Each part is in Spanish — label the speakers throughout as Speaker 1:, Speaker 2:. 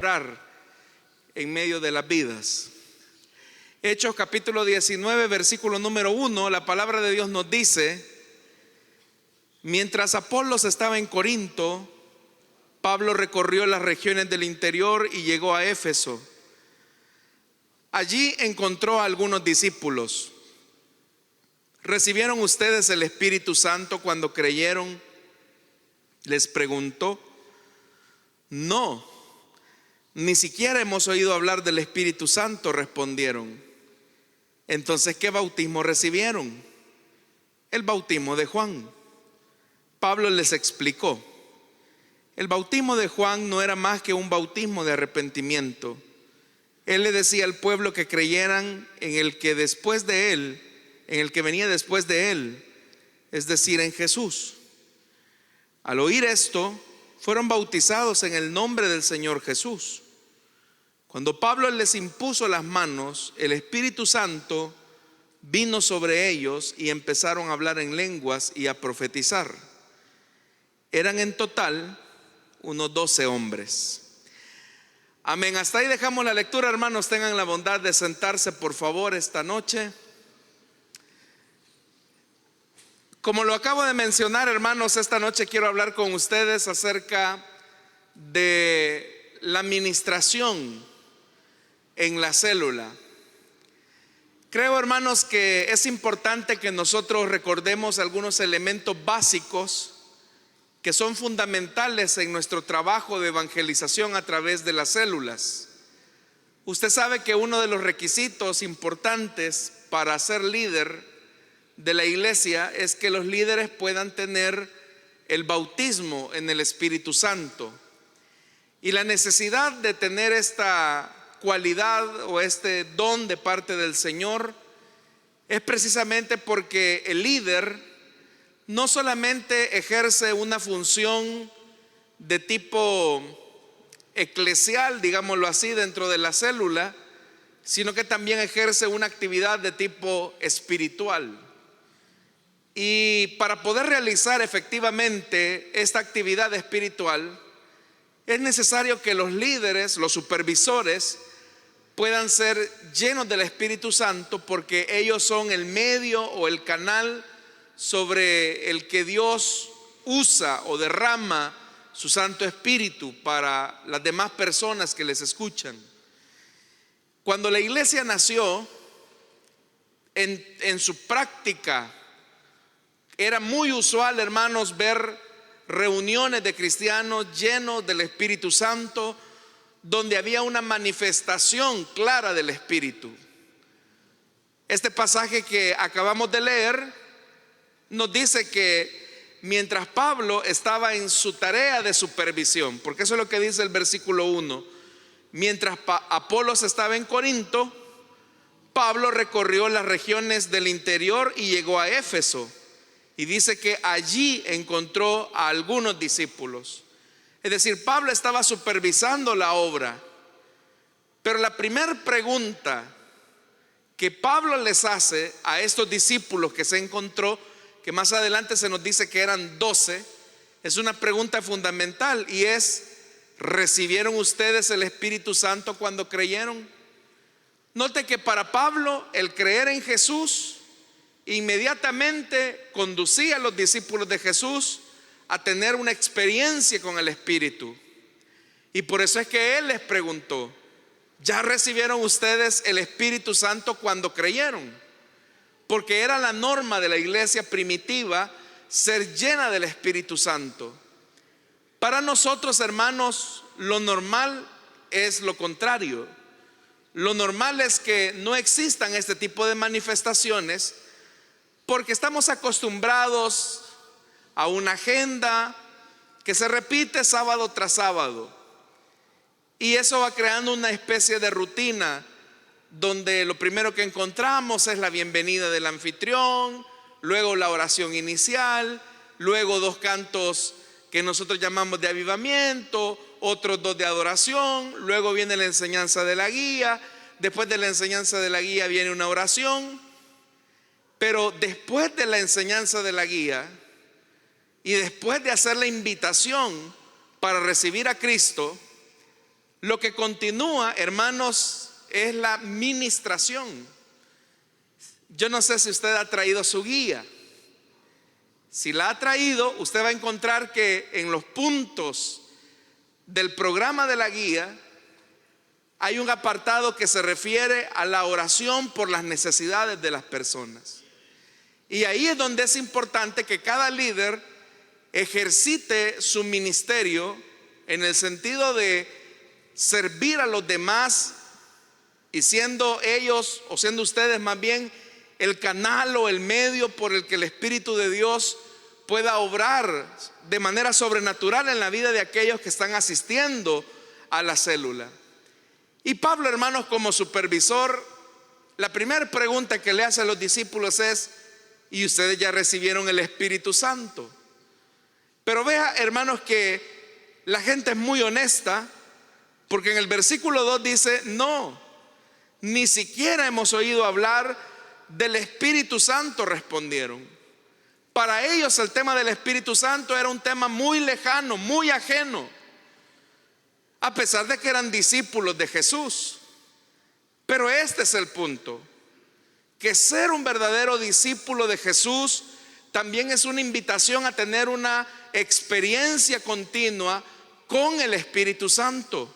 Speaker 1: obrar en medio de las vidas. Hechos capítulo 19, versículo número 1, la palabra de Dios nos dice: mientras Apolos estaba en Corinto, Pablo recorrió las regiones del interior y llegó a Éfeso. Allí encontró a algunos discípulos. ¿Recibieron ustedes el Espíritu Santo cuando creyeron?, les preguntó. No, ni siquiera hemos oído hablar del Espíritu Santo, respondieron. Entonces, ¿qué bautismo recibieron? El bautismo de Juan. Pablo les explicó: el bautismo de Juan no era más que un bautismo de arrepentimiento. Él le decía al pueblo que creyeran en el que venía después de él, es decir, en Jesús. Al oír esto, fueron bautizados en el nombre del Señor Jesús. Cuando Pablo les impuso las manos, el Espíritu Santo vino sobre ellos y empezaron a hablar en lenguas y a profetizar. Eran en total unos 12 hombres. Amén. Hasta ahí dejamos la lectura, hermanos. Tengan la bondad de sentarse, por favor, esta noche. Como lo acabo de mencionar, hermanos, esta noche quiero hablar con ustedes acerca de la administración en la célula. Creo, hermanos, que es importante que nosotros recordemos algunos elementos básicos que son fundamentales en nuestro trabajo de evangelización a través de las células. Usted sabe que uno de los requisitos importantes para ser líder de la iglesia es que los líderes puedan tener el bautismo en el Espíritu Santo. Y la necesidad de tener esta cualidad o este don de parte del Señor es precisamente porque el líder no solamente ejerce una función de tipo eclesial, digámoslo así, dentro de la célula, sino que también ejerce una actividad de tipo espiritual. Y para poder realizar efectivamente esta actividad espiritual, es necesario que los líderes, los supervisores, puedan ser llenos del Espíritu Santo, porque ellos son el medio o el canal sobre el que Dios usa o derrama su Santo Espíritu para las demás personas que les escuchan. Cuando la iglesia nació, en su práctica, era muy usual, hermanos, ver reuniones de cristianos llenos del Espíritu Santo, donde había una manifestación clara del Espíritu. Este pasaje que acabamos de leer nos dice que mientras Pablo estaba en su tarea de supervisión, porque eso es lo que dice el versículo 1, mientras Apolos estaba en Corinto, Pablo recorrió las regiones del interior y llegó a Éfeso. Y dice que allí encontró a algunos discípulos. Es decir, Pablo estaba supervisando la obra. Pero la primera pregunta que Pablo les hace a estos discípulos que se encontró, que más adelante se nos dice que eran 12, es una pregunta fundamental, y es: ¿recibieron ustedes el Espíritu Santo cuando creyeron? Note que para Pablo el creer en Jesús inmediatamente conducía a los discípulos de Jesús a tener una experiencia con el Espíritu. Y por eso es que él les preguntó: ¿ya recibieron ustedes el Espíritu Santo cuando creyeron? Porque era la norma de la iglesia primitiva ser llena del Espíritu Santo. Para nosotros, hermanos, lo normal es lo contrario. Lo normal es que no existan este tipo de manifestaciones, porque estamos acostumbrados a una agenda que se repite sábado tras sábado. Y eso va creando una especie de rutina, donde lo primero que encontramos es la bienvenida del anfitrión, luego la oración inicial, luego 2 cantos que nosotros llamamos de avivamiento, otros 2 de adoración, luego viene la enseñanza de la guía, después de la enseñanza de la guía viene una oración. Pero después de la enseñanza de la guía y después de hacer la invitación para recibir a Cristo, Lo que continúa, hermanos, es la ministración. Yo no sé si usted ha traído su guía. Si la ha traído, usted va a encontrar que en los puntos del programa de la guía hay un apartado que se refiere a la oración por las necesidades de las personas. Y ahí es donde es importante que cada líder ejercite su ministerio en el sentido de servir a los demás, y siendo ellos, o siendo ustedes más bien, el canal o el medio por el que el Espíritu de Dios pueda obrar de manera sobrenatural en la vida de aquellos que están asistiendo a la célula. Y Pablo, hermanos, como supervisor, la primera pregunta que le hace a los discípulos es: ¿y ustedes ya recibieron el Espíritu Santo? Pero vea, hermanos, que la gente es muy honesta, porque en el versículo 2 dice: no, ni siquiera hemos oído hablar del Espíritu Santo, respondieron. Para ellos el tema del Espíritu Santo era un tema muy lejano, muy ajeno, a pesar de que eran discípulos de Jesús. Pero este es el punto, que ser un verdadero discípulo de Jesús también es una invitación a tener una experiencia continua con el Espíritu Santo.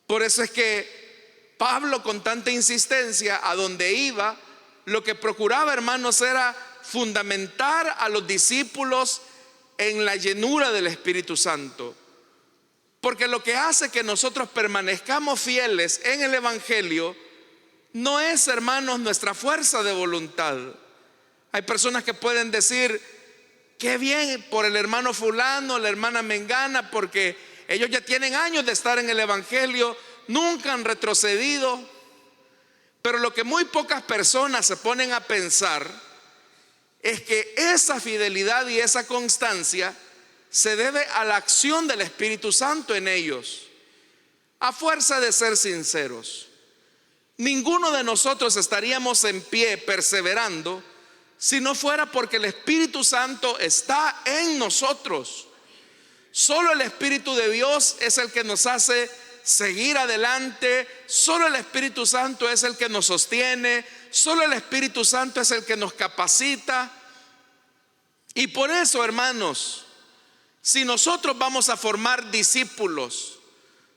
Speaker 1: Por eso es que Pablo, con tanta insistencia, a donde iba, lo que procuraba, hermanos, era fundamentar a los discípulos en la llenura del Espíritu Santo. Porque lo que hace que nosotros permanezcamos fieles en el Evangelio no es, hermanos, nuestra fuerza de voluntad. Hay personas que pueden decir: qué bien por el hermano fulano, la hermana mengana, porque ellos ya tienen años de estar en el Evangelio, nunca han retrocedido. Pero lo que muy pocas personas se ponen a pensar es que esa fidelidad y esa constancia se debe a la acción del Espíritu Santo en ellos. A fuerza de ser sinceros, ninguno de nosotros estaríamos en pie perseverando si no fuera porque el Espíritu Santo está en nosotros. Solo el Espíritu de Dios es el que nos hace seguir adelante. Solo el Espíritu Santo es el que nos sostiene. Solo el Espíritu Santo es el que nos capacita. Y por eso, hermanos, si nosotros vamos a formar discípulos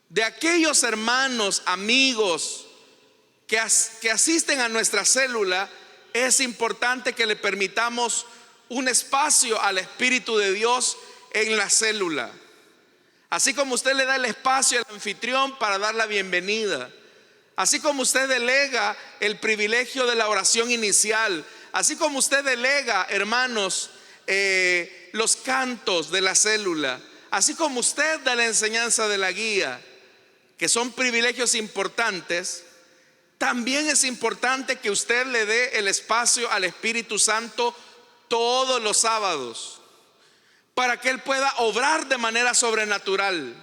Speaker 1: de aquellos hermanos, amigos que asisten a nuestra célula, es importante que le permitamos un espacio al Espíritu de Dios en la célula. Así como usted le da el espacio al anfitrión para dar la bienvenida, así como usted delega el privilegio de la oración inicial, así como usted delega, hermanos, los cantos de la célula, así como usted da la enseñanza de la guía, que son privilegios importantes, también es importante que usted le dé el espacio al Espíritu Santo todos los sábados, para que Él pueda obrar de manera sobrenatural.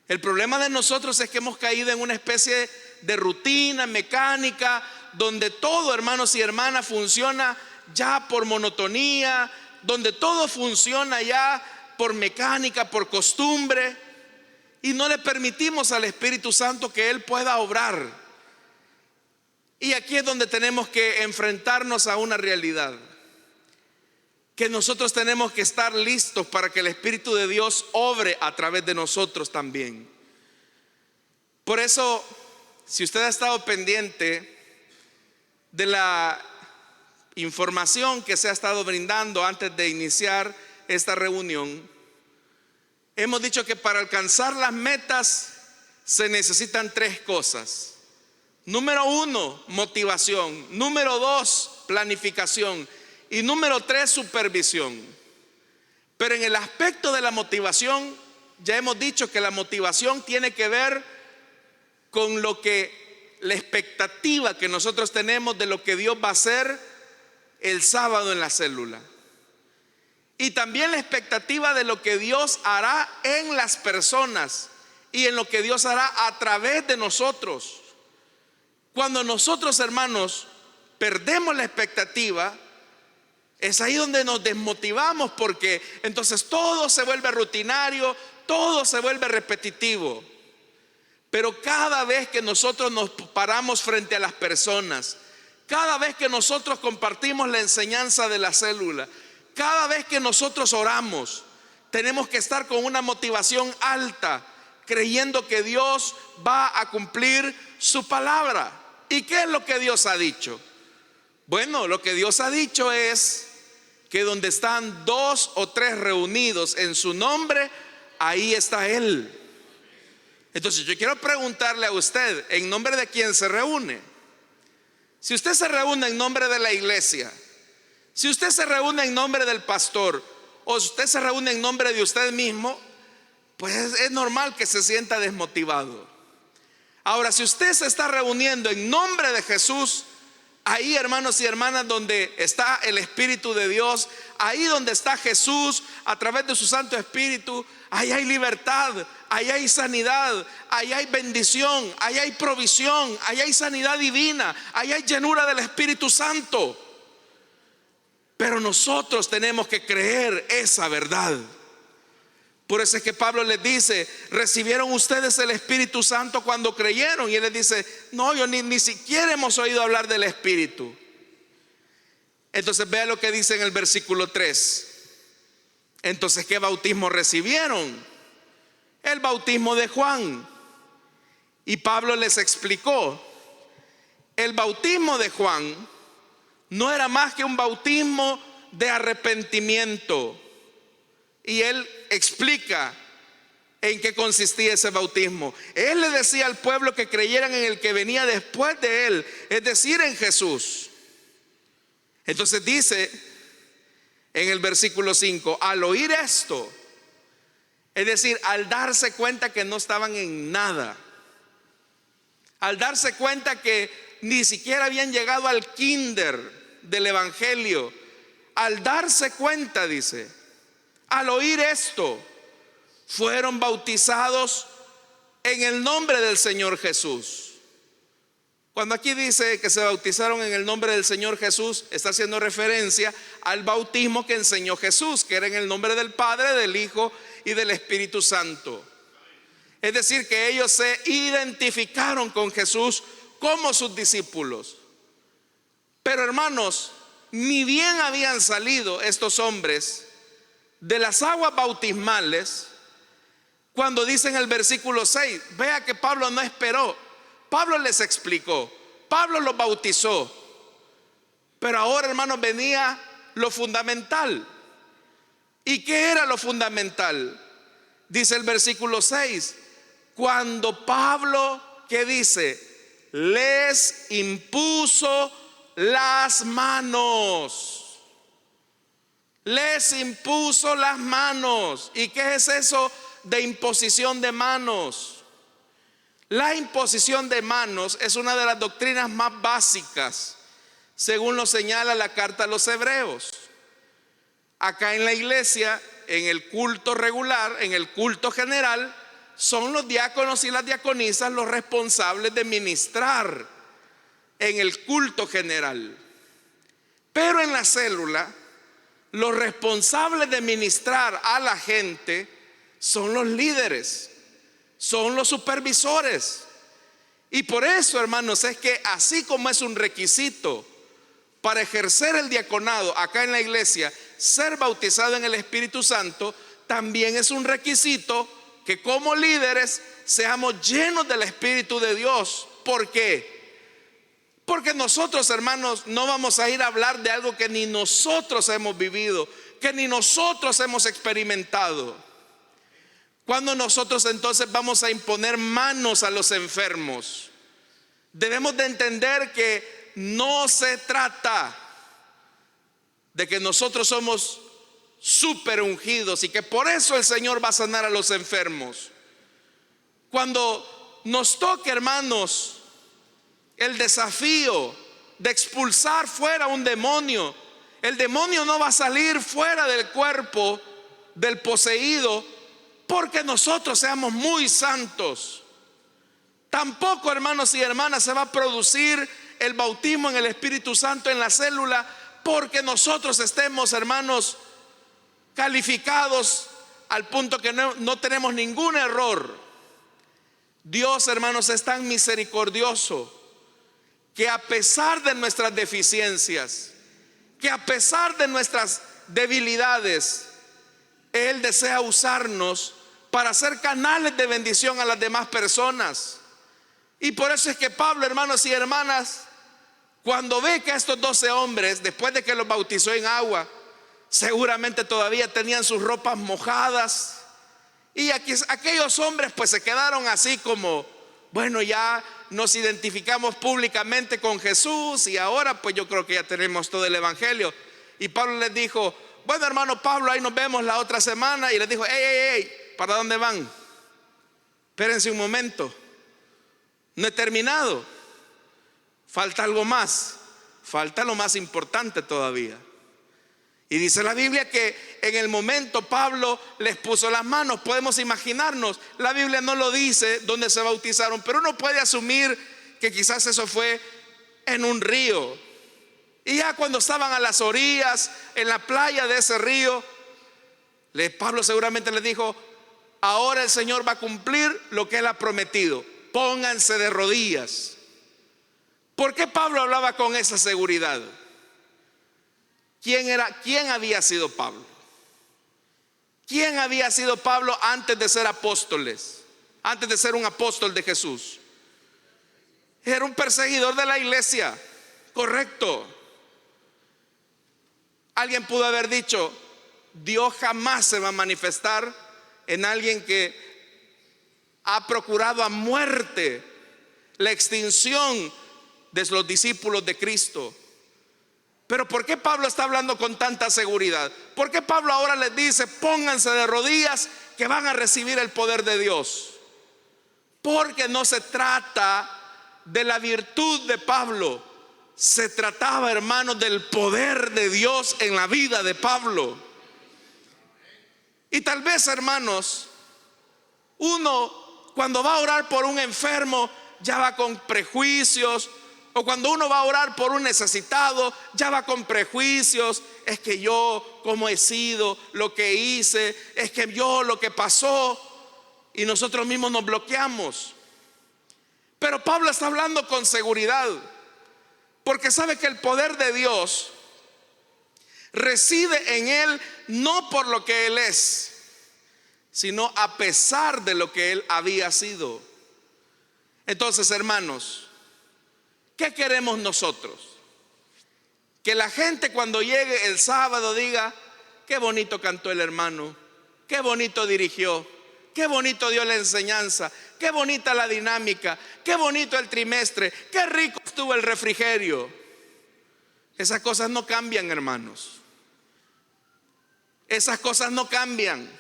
Speaker 1: El problema de nosotros es que hemos caído en una especie de rutina mecánica, donde todo, hermanos y hermanas, funciona ya por monotonía, donde todo funciona ya por mecánica, por costumbre, y no le permitimos al Espíritu Santo que Él pueda obrar. Y aquí es donde tenemos que enfrentarnos a una realidad, que nosotros tenemos que estar listos para que el Espíritu de Dios obre a través de nosotros también. Por eso, si usted ha estado pendiente de la información que se ha estado brindando antes de iniciar esta reunión, hemos dicho que para alcanzar las metas se necesitan 3 cosas. Número 1, motivación. Número 2, planificación. Y número 3, supervisión. Pero en el aspecto de la motivación, ya hemos dicho que la motivación tiene que ver con la expectativa que nosotros tenemos de lo que Dios va a hacer el sábado en la célula. Y también la expectativa de lo que Dios hará en las personas y en lo que Dios hará a través de nosotros. Cuando nosotros, hermanos, perdemos la expectativa, es ahí donde nos desmotivamos, porque entonces todo se vuelve rutinario, todo se vuelve repetitivo. Pero cada vez que nosotros nos paramos frente a las personas, cada vez que nosotros compartimos la enseñanza de la célula, cada vez que nosotros oramos, tenemos que estar con una motivación alta, creyendo que Dios va a cumplir su palabra. ¿Y qué es lo que Dios ha dicho? Bueno, lo que Dios ha dicho es que donde están 2 o 3 reunidos en su nombre, ahí está Él. Entonces yo quiero preguntarle a usted, ¿en nombre de quién se reúne? Si usted se reúne en nombre de la iglesia, si usted se reúne en nombre del pastor, o si usted se reúne en nombre de usted mismo, pues es normal que se sienta desmotivado. Ahora, si usted se está reuniendo en nombre de Jesús, ahí, hermanos y hermanas, donde está el Espíritu de Dios, ahí donde está Jesús a través de su Santo Espíritu, ahí hay libertad, ahí hay sanidad, ahí hay bendición, ahí hay provisión, ahí hay sanidad divina, ahí hay llenura del Espíritu Santo. Pero nosotros tenemos que creer esa verdad. Por eso es que Pablo les dice: ¿recibieron ustedes el Espíritu Santo cuando creyeron? Y él les dice: no, yo ni siquiera hemos oído hablar del Espíritu. Entonces vea lo que dice en el versículo 3. Entonces, ¿qué bautismo recibieron? El bautismo de Juan. Y Pablo les explicó: el bautismo de Juan no era más que un bautismo de arrepentimiento. Y él explica en qué consistía ese bautismo. Él le decía al pueblo que creyeran en el que venía después de él, es decir, en Jesús. Entonces dice en el versículo 5: al oír esto, es decir, al darse cuenta que no estaban en nada, al darse cuenta que ni siquiera habían llegado al kinder del evangelio, al darse cuenta, dice, al oír esto, fueron bautizados en el nombre del Señor Jesús. Cuando aquí dice que se bautizaron en el nombre del Señor Jesús, está haciendo referencia al bautismo que enseñó Jesús, que era en el nombre del Padre, del Hijo y del Espíritu Santo. Es decir, que ellos se identificaron con Jesús como sus discípulos. Pero hermanos, ni bien habían salido estos hombres de las aguas bautismales, cuando dice en el versículo 6, vea que Pablo no esperó. Pablo les explicó, Pablo los bautizó. Pero ahora, hermanos, venía lo fundamental. ¿Y qué era lo fundamental? Dice el versículo 6, cuando Pablo, ¿qué dice? Les impuso las manos. Les impuso las manos. ¿Y qué es eso de imposición de manos? La imposición de manos es una de las doctrinas más básicas, según lo señala la carta a los Hebreos. Acá en la iglesia, en el culto regular, en el culto general, son los diáconos y las diaconisas los responsables de ministrar en el culto general. Pero en la célula, los responsables de ministrar a la gente son los líderes, son los supervisores. Y por eso, hermanos, es que así como es un requisito para ejercer el diaconado acá en la iglesia, ser bautizado en el Espíritu Santo, también es un requisito que como líderes seamos llenos del Espíritu de Dios. ¿Por qué? Porque nosotros, hermanos, no vamos a ir a hablar de algo que ni nosotros hemos vivido, que ni nosotros hemos experimentado. Cuando nosotros entonces vamos a imponer manos a los enfermos, debemos de entender que no se trata de que nosotros somos súper ungidos y que por eso el Señor va a sanar a los enfermos. Cuando nos toque, hermanos, el desafío de expulsar fuera un demonio, el demonio no va a salir fuera del cuerpo del poseído porque nosotros seamos muy santos. Tampoco, hermanos y hermanas, se va a producir el bautismo en el Espíritu Santo en la célula porque nosotros estemos, hermanos, calificados al punto que no tenemos ningún error. Dios, hermanos, es tan misericordioso que a pesar de nuestras deficiencias, que a pesar de nuestras debilidades, Él desea usarnos para ser canales de bendición a las demás personas. Y por eso es que Pablo, hermanos y hermanas, cuando ve que estos 12 hombres, después de que los bautizó en agua, seguramente todavía tenían sus ropas mojadas, y aquellos hombres pues se quedaron así como, bueno, ya nos identificamos públicamente con Jesús y ahora pues yo creo que ya tenemos todo el evangelio. Y Pablo les dijo: bueno, hermano Pablo, ahí nos vemos la otra semana. Y les dijo: hey, ¿para dónde van? Espérense un momento, no he terminado, falta algo más, falta lo más importante todavía. Y dice la Biblia que en el momento Pablo les puso las manos. Podemos imaginarnos, la Biblia no lo dice dónde se bautizaron, pero uno puede asumir que quizás eso fue en un río. Y ya cuando estaban a las orillas, en la playa de ese río, Pablo seguramente les dijo: ahora el Señor va a cumplir lo que Él ha prometido, pónganse de rodillas. ¿Por qué Pablo hablaba con esa seguridad? ¿Quién había sido Pablo? ¿Quién había sido Pablo antes de ser apóstoles? Antes de ser un apóstol de Jesús. Era un perseguidor de la iglesia, correcto. Alguien pudo haber dicho: Dios jamás se va a manifestar en alguien que ha procurado a muerte la extinción de los discípulos de Cristo. Pero ¿por qué Pablo está hablando con tanta seguridad? ¿Por qué Pablo ahora les dice: pónganse de rodillas que van a recibir el poder de Dios? Porque no se trata de la virtud de Pablo, se trataba, hermanos, del poder de Dios en la vida de Pablo. Y tal vez, hermanos, uno cuando va a orar por un enfermo ya va con prejuicios. O cuando uno va a orar por un necesitado, ya va con prejuicios. Es que yo, como he sido, lo que hice, es que yo, lo que pasó. Y nosotros mismos nos bloqueamos. Pero Pablo está hablando con seguridad, porque sabe que el poder de Dios reside en Él, no por lo que Él es, sino a pesar de lo que Él había sido. Entonces, hermanos, ¿qué queremos nosotros? Que la gente cuando llegue el sábado diga: qué bonito cantó el hermano, qué bonito dirigió, qué bonito dio la enseñanza, qué bonita la dinámica, qué bonito el trimestre, qué rico estuvo el refrigerio. Esas cosas no cambian, hermanos. Esas cosas no cambian.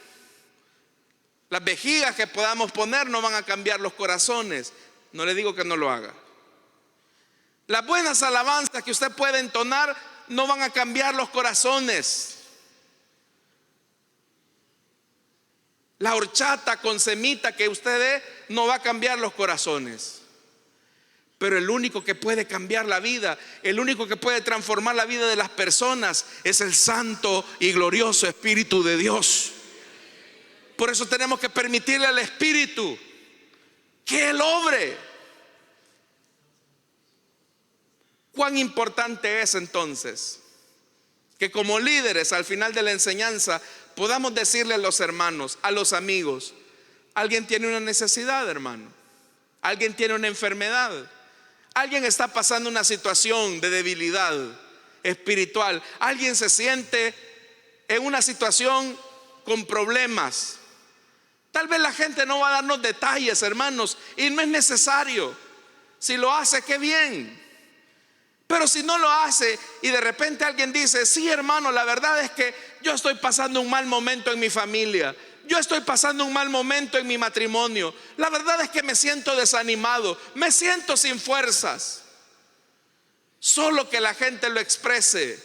Speaker 1: Las vejigas que podamos poner no van a cambiar los corazones. No le digo que no lo haga. Las buenas alabanzas que usted puede entonar no van a cambiar los corazones. La horchata con semita que usted dé no va a cambiar los corazones. Pero el único que puede cambiar la vida, el único que puede transformar la vida de las personas, es el santo y glorioso Espíritu de Dios. Por eso tenemos que permitirle al Espíritu que Él obre. ¿Cuán importante es entonces que como líderes al final de la enseñanza podamos decirle a los hermanos, a los amigos: alguien tiene una necesidad, hermano, alguien tiene una enfermedad, alguien está pasando una situación de debilidad espiritual, alguien se siente en una situación con problemas? Tal vez la gente no va a darnos detalles, hermanos, y no es necesario. Si lo hace, qué bien. Pero si no lo hace y de repente alguien dice: sí, hermano, la verdad es que yo estoy pasando un mal momento en mi familia, yo estoy pasando un mal momento en mi matrimonio, la verdad es que me siento desanimado, me siento sin fuerzas. Solo que la gente lo exprese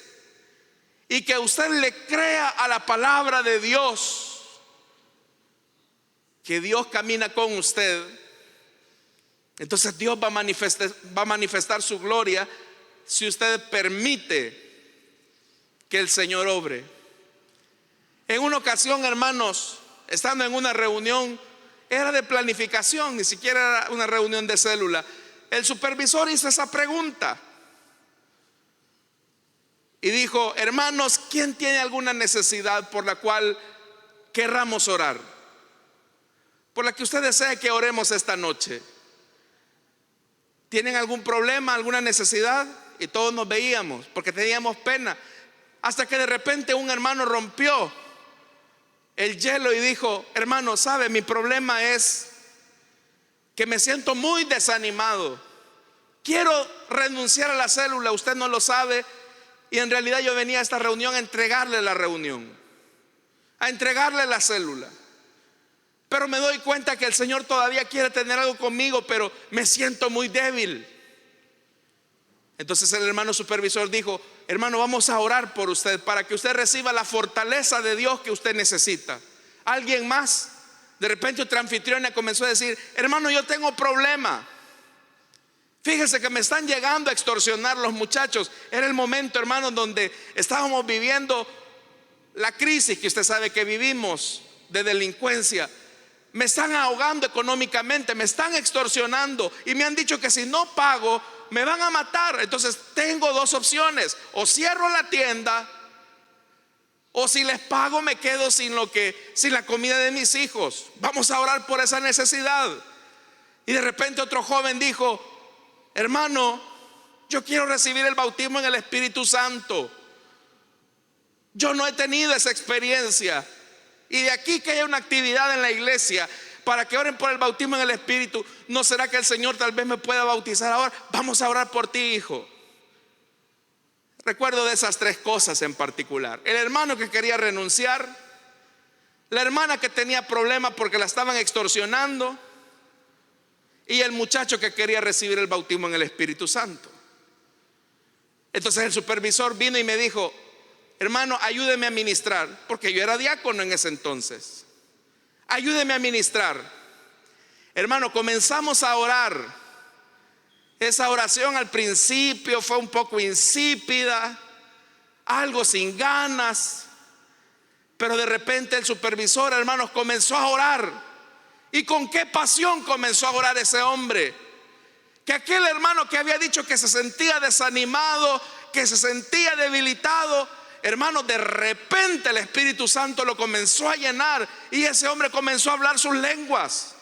Speaker 1: y que usted le crea a la palabra de Dios, que Dios camina con usted. Entonces Dios va a manifestar su gloria si usted permite que el Señor obre. En una ocasión, hermanos, estando en una reunión era de planificación, ni siquiera era una reunión de célula. El supervisor hizo esa pregunta y dijo: hermanos, ¿quién tiene alguna necesidad por la cual querramos orar? Por la que usted desee que oremos esta noche. ¿Tienen algún problema, alguna necesidad? Y todos nos veíamos porque teníamos pena, hasta que de repente un hermano rompió el hielo y dijo: hermano, ¿sabe? Mi problema es que me siento muy desanimado. Quiero renunciar a la célula, usted no lo sabe. Y en realidad yo venía a esta reunión a entregarle la reunión, a entregarle la célula. Pero me doy cuenta que el Señor todavía quiere tener algo conmigo, pero me siento muy débil. Entonces el hermano supervisor dijo: hermano, vamos a orar por usted para que usted reciba la fortaleza de Dios que usted necesita. ¿Alguien más? De repente otra anfitriona comenzó a decir: hermano, yo tengo problema. Fíjese que me están llegando a extorsionar los muchachos. Era el momento, hermano, donde estábamos viviendo la crisis que usted sabe que vivimos de delincuencia. Me están ahogando económicamente, me están extorsionando y me han dicho que si no pago me van a matar. Entonces tengo dos opciones: o cierro la tienda, o si les pago me quedo sin la comida de mis hijos. Vamos a orar por esa necesidad. Y de repente otro joven dijo: hermano, yo quiero recibir el bautismo en el Espíritu Santo. Yo no he tenido esa experiencia. Y de aquí que haya una actividad en la iglesia para que oren por el bautismo en el Espíritu, ¿no será que el Señor tal vez me pueda bautizar ahora? Vamos a orar por ti, hijo. Recuerdo de esas tres cosas en particular: el hermano que quería renunciar, la hermana que tenía problemas porque la estaban extorsionando, y el muchacho que quería recibir el bautismo en el Espíritu Santo. Entonces el supervisor vino y me dijo: hermano, ayúdeme a ministrar, porque yo era diácono en ese entonces. Ayúdeme a ministrar. Hermano, comenzamos a orar. Esa oración al principio fue un poco insípida, algo sin ganas, pero de repente el supervisor, hermanos, comenzó a orar. ¿Y con qué pasión comenzó a orar ese hombre? Que aquel hermano que había dicho que se sentía desanimado, que se sentía debilitado, hermano, de repente el Espíritu Santo lo comenzó a llenar y ese hombre comenzó a hablar sus lenguas.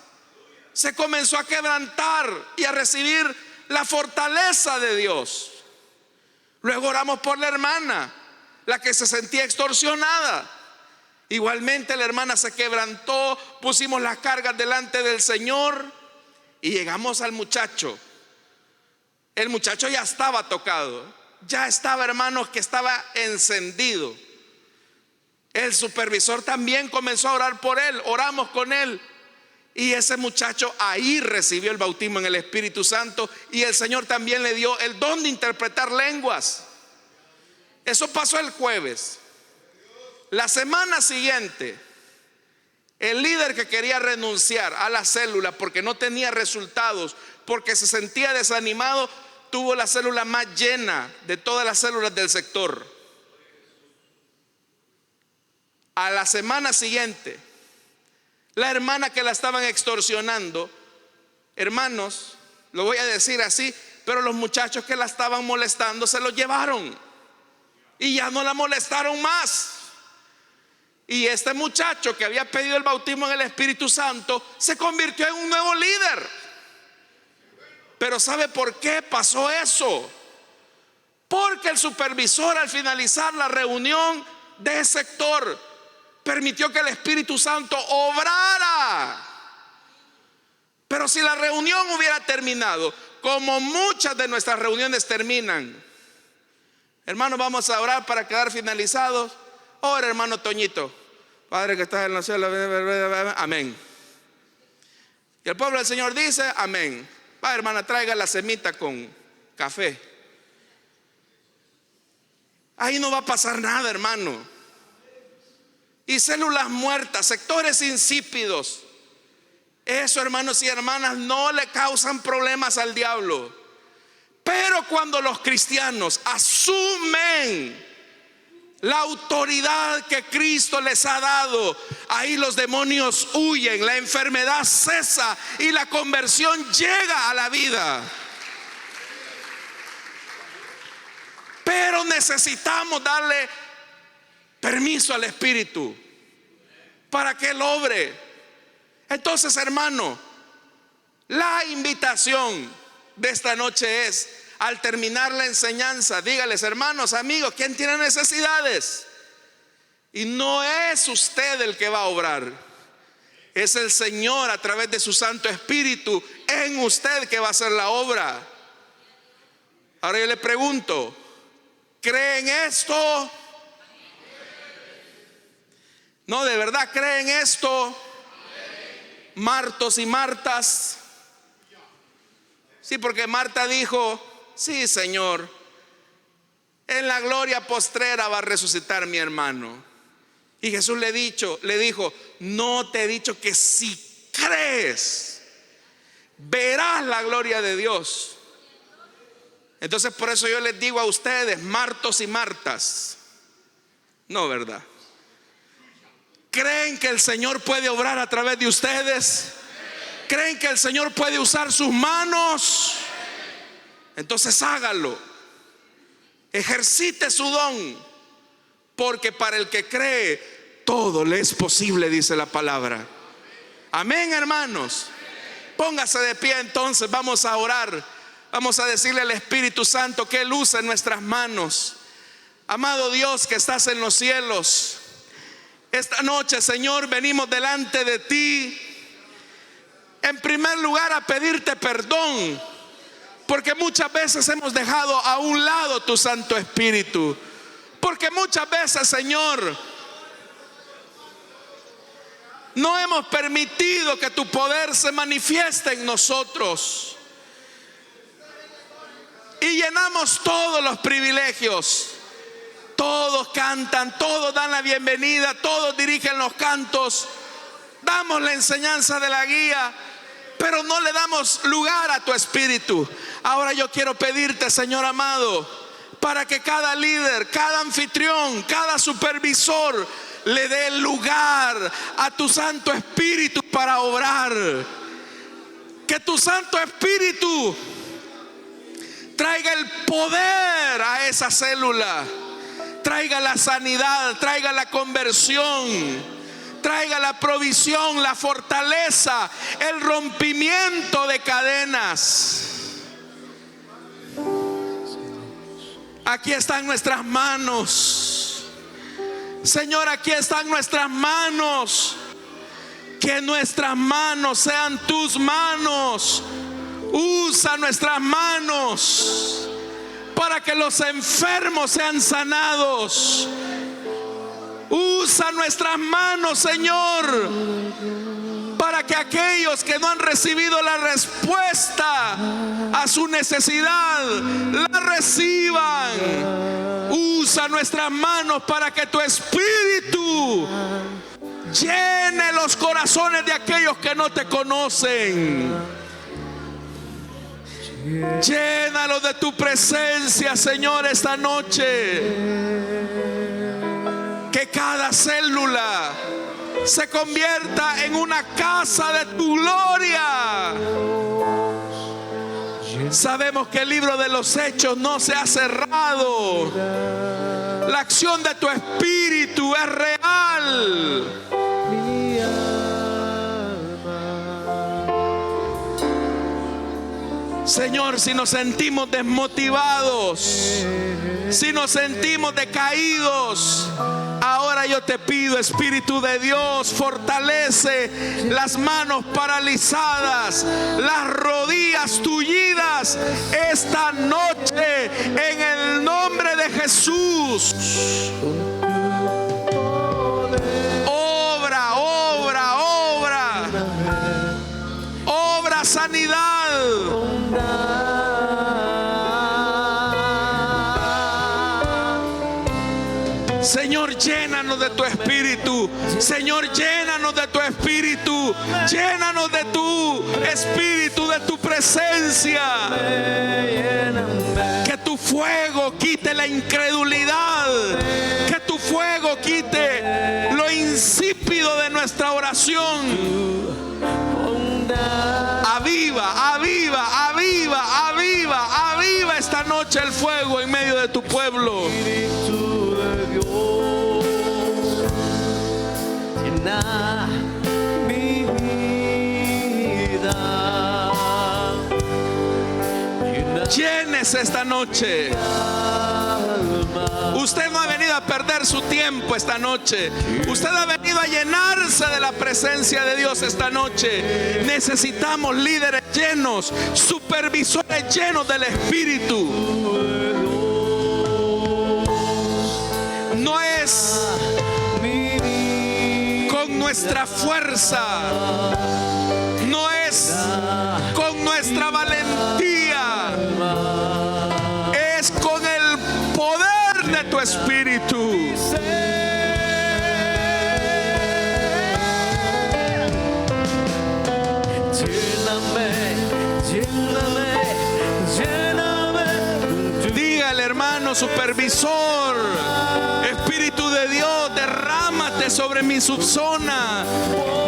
Speaker 1: Se comenzó a quebrantar y a recibir la fortaleza de Dios. Luego oramos por la hermana, la que se sentía extorsionada. Igualmente la hermana se quebrantó, pusimos las cargas delante del Señor y llegamos al muchacho. El muchacho ya estaba tocado, ya estaba, hermanos, que estaba encendido. El supervisor también comenzó a orar por él, oramos con él. Y ese muchacho ahí recibió el bautismo en el Espíritu Santo y el Señor también le dio el don de interpretar lenguas. Eso pasó el jueves. La semana siguiente, el líder que quería renunciar a la célula porque no tenía resultados, porque se sentía desanimado, tuvo la célula más llena de todas las células del sector. A la semana siguiente, la hermana que la estaban extorsionando, hermanos, lo voy a decir así, pero los muchachos que la estaban molestando se lo llevaron y ya no la molestaron más. Y este muchacho que había pedido el bautismo en el Espíritu Santo se convirtió en un nuevo líder. Pero ¿sabe por qué pasó eso? Porque el supervisor, al finalizar la reunión de ese sector, permitió que el Espíritu Santo obrara. Pero si la reunión hubiera terminado como muchas de nuestras reuniones terminan, hermanos, vamos a orar para quedar finalizados. Ora, hermano Toñito. Padre que estás en la cielo, amén. Y el pueblo del Señor dice amén. Va, hermana, traiga la semita con café. Ahí no va a pasar nada, hermano. Y células muertas, sectores insípidos, eso, hermanos y hermanas, no le causan problemas al diablo. Pero cuando los cristianos asumen la autoridad que Cristo les ha dado, ahí los demonios huyen, la enfermedad cesa y la conversión llega a la vida. Pero necesitamos darle permiso al Espíritu para que Él obre. Entonces, hermano, la invitación de esta noche es: al terminar la enseñanza, dígales, hermanos, amigos, ¿quién tiene necesidades? Y no es usted el que va a obrar, es el Señor a través de su Santo Espíritu en usted que va a hacer la obra. Ahora yo le pregunto, ¿creen esto? No, ¿de verdad creen esto? Martos y Martas. Sí, porque Marta dijo: sí, Señor, en la gloria postrera va a resucitar mi hermano. Y Jesús le dijo: no te he dicho que si crees verás la gloria de Dios. Entonces, por eso yo les digo a ustedes, Martos y Martas, no, ¿verdad? ¿Creen que el Señor puede obrar a través de ustedes? ¿Creen que el Señor puede usar sus manos? Entonces hágalo, ejercite su don, porque para el que cree todo le es posible, dice la palabra. Amén, hermanos. Póngase de pie entonces, vamos a orar. Vamos a decirle al Espíritu Santo que Él use nuestras manos. Amado Dios que estás en los cielos, esta noche, Señor, venimos delante de ti, en primer lugar a pedirte perdón, porque muchas veces hemos dejado a un lado tu Santo Espíritu. Porque muchas veces, Señor, no hemos permitido que tu poder se manifieste en nosotros. Y llenamos todos los privilegios. Todos cantan, todos dan la bienvenida, todos dirigen los cantos, damos la enseñanza de la guía, pero no le damos lugar a tu Espíritu. Ahora yo quiero pedirte, Señor amado, para que cada líder, cada anfitrión, cada supervisor le dé lugar a tu Santo Espíritu para obrar. Que tu Santo Espíritu traiga el poder a esa célula, traiga la sanidad, traiga la conversión, traiga la provisión, la fortaleza, el rompimiento de cadenas. Aquí están nuestras manos, Señor, aquí están nuestras manos. Que nuestras manos sean tus manos. Usa nuestras manos para que los enfermos sean sanados. Usa nuestras manos, Señor, para que aquellos que no han recibido la respuesta a su necesidad la reciban. Usa nuestras manos para que tu Espíritu llene los corazones de aquellos que no te conocen. Llénalos de tu presencia, Señor, esta noche. Que cada célula se convierta en una casa de tu gloria. Sabemos que el libro de los Hechos no se ha cerrado. La acción de tu Espíritu es real. Señor, si nos sentimos desmotivados, si nos sentimos decaídos, ahora yo te pido, Espíritu de Dios, fortalece las manos paralizadas, las rodillas tullidas esta noche en el nombre de Jesús. Obra, obra, obra, obra sanidad. Señor, llénanos de tu Espíritu. Señor, llénanos de tu Espíritu. Llénanos de tu Espíritu, de tu presencia. Que tu fuego quite la incredulidad. Que tu nuestra oración. Aviva, aviva, aviva, aviva, aviva esta noche el fuego en medio de tu pueblo.
Speaker 2: Espíritu de Dios, llena mi vida.
Speaker 1: Llénese esta noche. Usted no ha venido a perder su tiempo esta noche. Usted ha venido a llenarse de la presencia de Dios esta noche. Necesitamos líderes llenos, supervisores llenos del Espíritu. No es con nuestra fuerza, no es con nuestra valentía, es con el poder de tu Espíritu. Dígale, hermano supervisor: Espíritu de Dios, derrámate sobre mi subzona.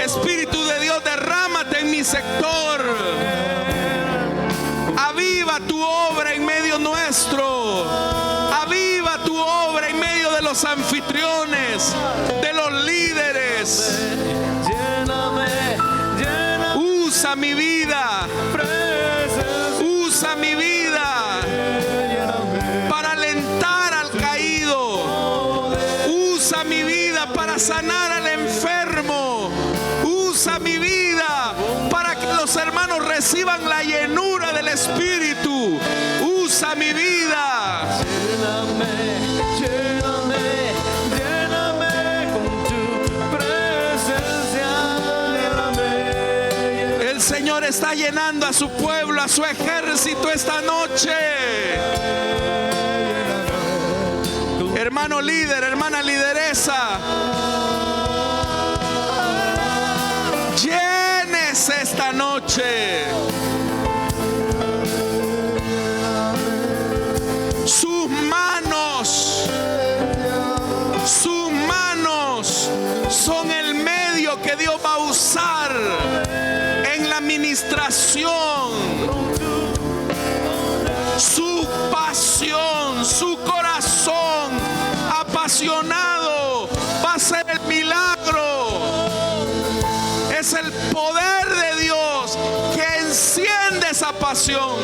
Speaker 1: Espíritu de Dios, derrámate en mi sector. Aviva tu obra en medio nuestro. Aviva tu obra en medio de los anfitriones, de los líderes. Usa mi vida. Usa mi vida para alentar al caído. Usa mi vida para sanar al enfermo. Usa mi vida para que los hermanos reciban la llenura del Espíritu. Usa mi vida. El Señor está llenando a su pueblo, a su ejército esta noche. Hermano líder, hermana lideresa, llénese esta noche. Sus manos son el medio que Dios va a usar en la administración. Su pasión, su corazón apasionado va a ser el milagro. Es el poder de Dios que enciende esa pasión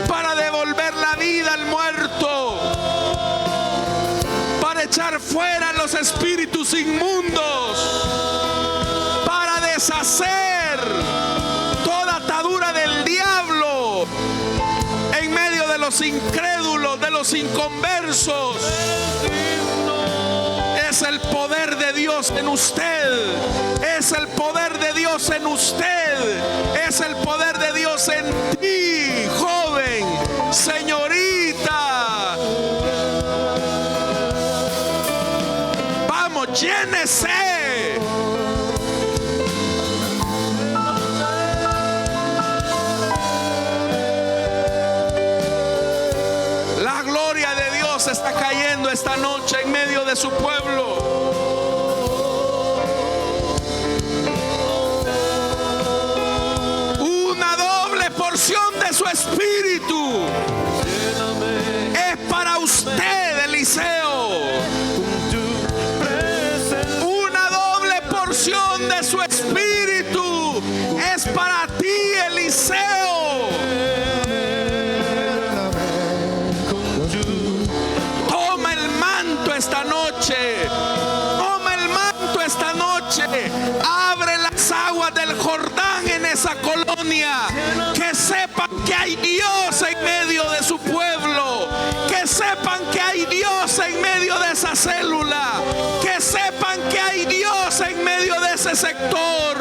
Speaker 1: para devolver la vida al muerto, para echar fuera los espíritus inmundos, para deshacer toda atadura del diablo en medio de los incrédulos, de los inconversos. Es el poder de Dios en usted. Es el poder de Dios en usted. Es el poder de Dios en ti, joven, señorita. Vamos, llénese. La gloria de Dios está cayendo esta noche en medio de su pueblo. Una doble porción de su espíritu es para usted, Eliseo. Una doble porción de su espíritu es para ti, Eliseo. Toma el manto esta noche. Toma el manto esta noche. Abre las aguas del Jordán en esa colonia. Que sepan que hay Dios en medio de su pueblo. Que sepan que hay Dios en medio de esa célula. Que sepan que hay Dios en medio de ese sector.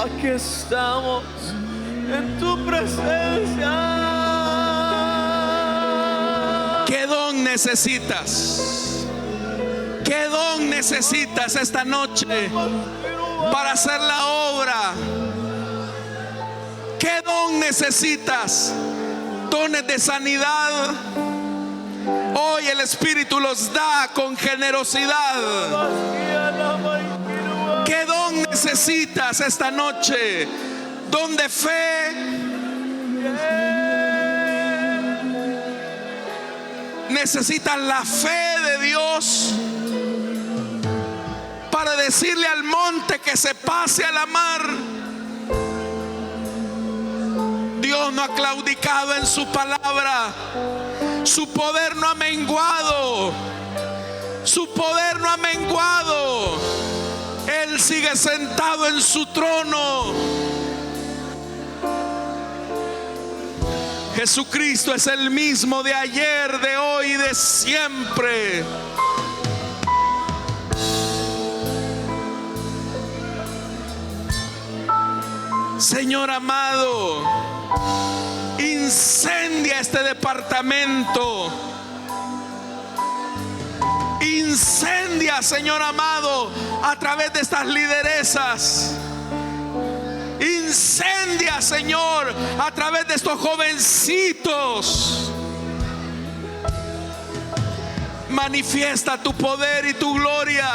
Speaker 2: aquí estamos en tu presencia.
Speaker 1: ¿Qué don necesitas? ¿Qué don necesitas esta noche para hacer la obra? ¿Qué don necesitas? Dones de sanidad. Hoy el Espíritu los da con generosidad. ¿Qué don necesitas esta noche? Don de fe. Necesitas la fe de Dios para decirle al monte que se pase a la mar. Dios no ha claudicado en su palabra. Su poder no ha menguado. Su poder no ha menguado. Él sigue sentado en su trono. Jesucristo es el mismo de ayer, de hoy y de siempre. Señor amado, incendia este departamento. Incendia, Señor amado, a través de estas lideresas. Incendia, Señor, a través de estos jovencitos. Manifiesta tu poder y tu gloria.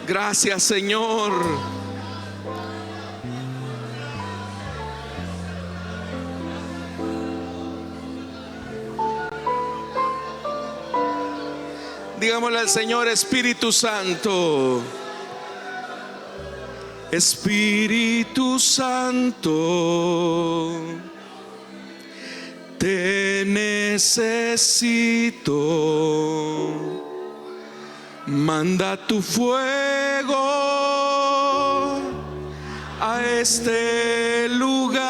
Speaker 1: Gracias, Señor. Digámosle al Señor: Espíritu Santo, Espíritu Santo, te necesito. Manda tu fuego a este lugar.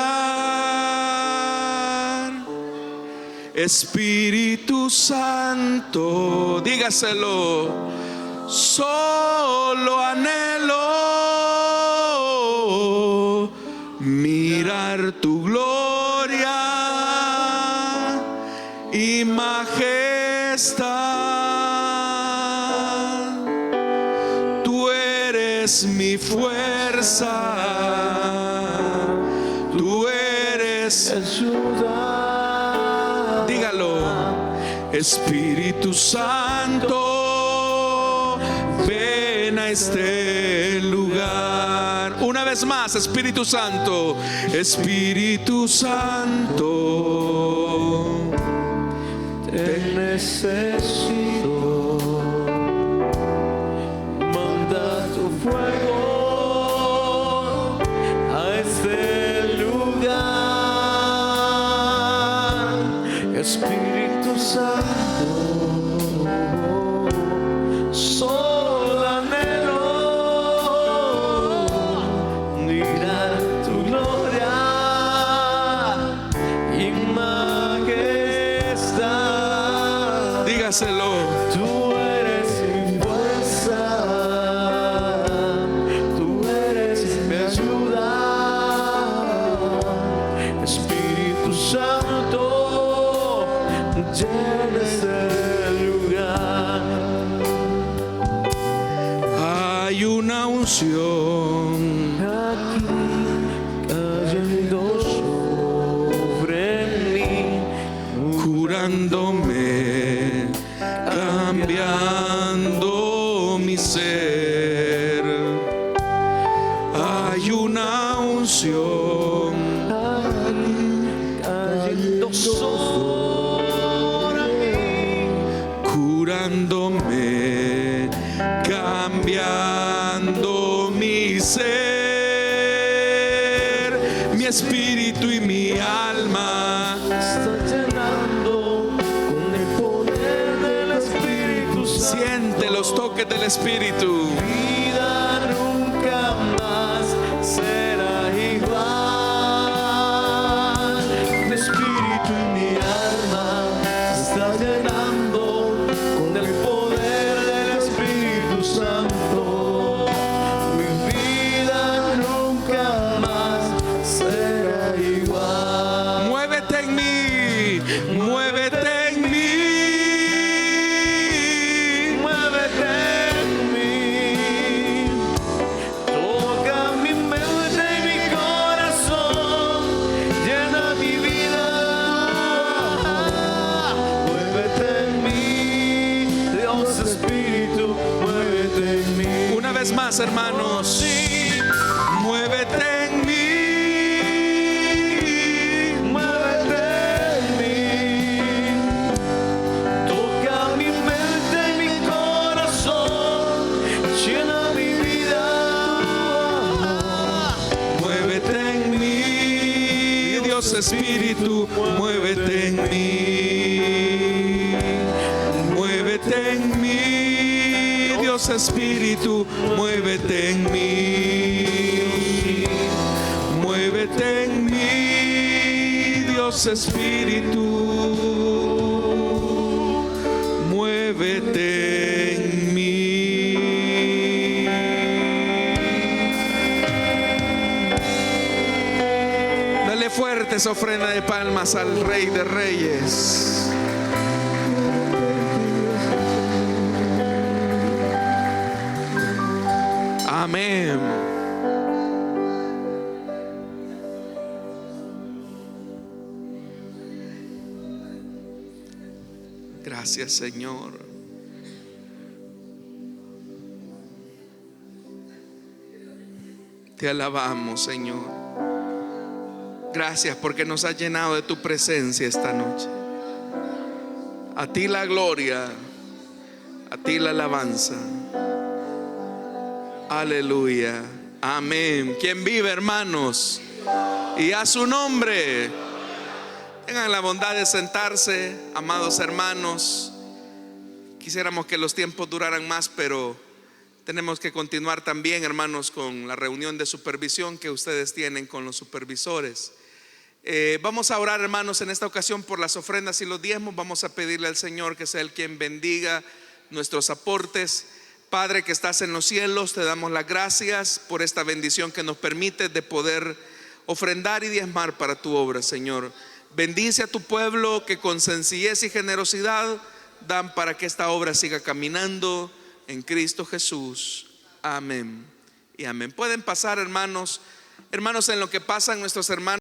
Speaker 1: Espíritu Santo, dígaselo. Solo anhelo mirar tu gloria y majestad. Mi fuerza, tú eres ayuda. Dígalo. Espíritu Santo, ven a este lugar. Una vez más, Espíritu Santo, Espíritu Santo, te necesito. Fuego a este lugar. Espíritu Santo, solo anhelo mirar tu gloria y majestad. Dígaselo. Tú eres mi fuerza, llena este lugar. Hay una unción aquí cayendo sobre mí, curándome, cambiando mi ser. Hay una unción cayendo sobre mí, curándome, espíritu y mi alma.
Speaker 2: está llenando con el poder del Espíritu Santo.
Speaker 1: Siente los toques del espíritu.
Speaker 2: Vida nunca más será igual. Mi espíritu y mi alma se está llenando con el poder del Espíritu Santo. Mi vida nunca más será igual.
Speaker 1: Muévete en mí, muévete en mí.
Speaker 2: Muévete en mí, toca mi mente y mi corazón, llena mi vida. Muévete en mí, Dios Espíritu, muévete en mí.
Speaker 1: Una vez más, hermanos.
Speaker 2: Sí,
Speaker 1: Muévete en mí.
Speaker 2: muévete en mí, toca mi mente y mi corazón, llena mi vida.
Speaker 1: Muévete en mí, Dios Espíritu, muévete en mí. Muévete en mí, Dios Espíritu, muévete en mí. Muévete en mí, Dios Espíritu, muévete en mí. Dale fuerte esa ofrenda de palmas al Rey de Reyes. Amén. Gracias, Señor. Te alabamos, Señor. Gracias porque nos has llenado de tu presencia esta noche. A ti la gloria, a ti la alabanza. Aleluya. Amén. ¿Quién vive, hermanos? Y a su nombre. Tengan la bondad de sentarse, amados hermanos. Quisiéramos que los tiempos duraran más, pero tenemos que continuar también, hermanos, con la reunión de supervisión que ustedes tienen con los supervisores. Vamos a orar, hermanos, en esta ocasión por las ofrendas y los diezmos. Vamos a pedirle al Señor que sea Él quien bendiga nuestros aportes. Padre que estás en los cielos, te damos las gracias por esta bendición que nos permite de poder ofrendar y diezmar para tu obra, Señor. Bendice a tu pueblo que con sencillez y generosidad dan para que esta obra siga caminando en Cristo Jesús. Amén y amén. Pueden pasar, hermanos. Hermanos, en lo que pasan nuestros hermanos.